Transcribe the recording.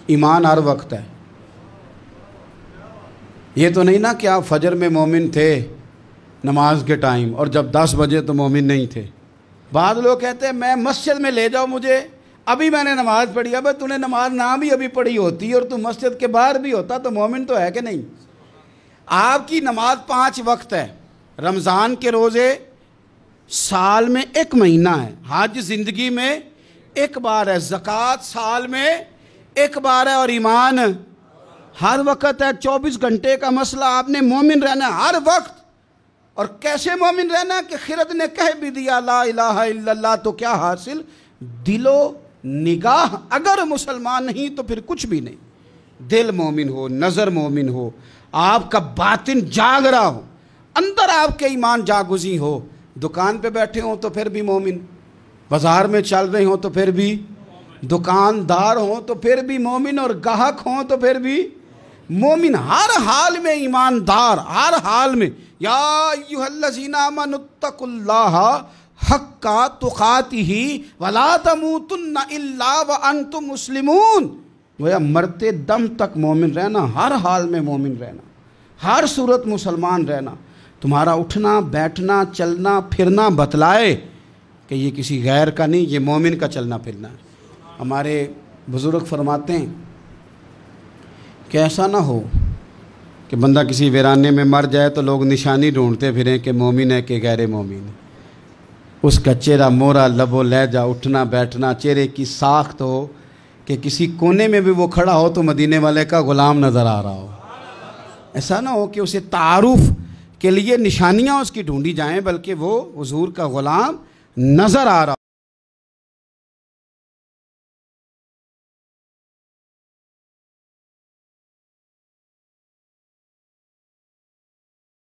ایمان ہر وقت ہے. یہ تو نہیں نا کہ آپ فجر میں مومن تھے نماز کے ٹائم اور جب 10 بجے تو مومن نہیں تھے. بعض لوگ کہتے ہیں میں مسجد میں لے جاؤ مجھے، ابھی میں نے نماز پڑھی. اب تو نے نماز نہ بھی ابھی پڑھی ہوتی اور تو مسجد کے باہر بھی ہوتا تو مومن تو ہے کہ نہیں؟ آپ کی نماز 5 وقت ہے. رمضان کے روزے سال میں 1 مہینہ ہے. حج زندگی میں 1 بار ہے. زکوٰۃ سال میں 1 بار ہے. اور ایمان ہر وقت ہے. 24 گھنٹے کا مسئلہ. آپ نے مومن رہنا ہے ہر وقت. اور کیسے مومن رہنا کہ خرد نے کہہ بھی دیا لا الہ الا اللہ تو کیا حاصل؟ دل و نگاہ اگر مسلمان نہیں تو پھر کچھ بھی نہیں. دل مومن ہو، نظر مومن ہو، آپ کا باطن جاگ رہا ہو، اندر آپ کے ایمان جاگزی ہو. دکان پہ بیٹھے ہوں تو پھر بھی مومن، بازار میں چل رہے ہوں تو پھر بھی، دکاندار ہوں تو پھر بھی مومن، اور گاہک ہوں تو پھر بھی مومن. ہر حال میں ایماندار، ہر حال میں. یا ایھا الذین آمنوا اتقوا اللہ حق تقاتہ ولا تموتن الا وانتم مسلمون. گویا مرتے دم تک مومن رہنا، ہر حال میں مومن رہنا، ہر صورت مسلمان رہنا. تمہارا اٹھنا بیٹھنا چلنا پھرنا بتلائے کہ یہ کسی غیر کا نہیں، یہ مومن کا چلنا پھرنا ہے. ہمارے بزرگ فرماتے ہیں کہ ایسا نہ ہو کہ بندہ کسی ویرانے میں مر جائے تو لوگ نشانی ڈھونڈتے پھریں کہ مومن ہے کہ غیر مومن ہے. اس کا چہرہ مورا، لب و لہجہ، اٹھنا بیٹھنا، چہرے کی ساخت ہو کہ کسی کونے میں بھی وہ کھڑا ہو تو مدینے والے کا غلام نظر آ رہا ہو. ایسا نہ ہو کہ اسے تعارف کے لیے نشانیاں اس کی ڈھونڈی جائیں، بلکہ وہ حضور کا غلام نظر آ رہا ہو.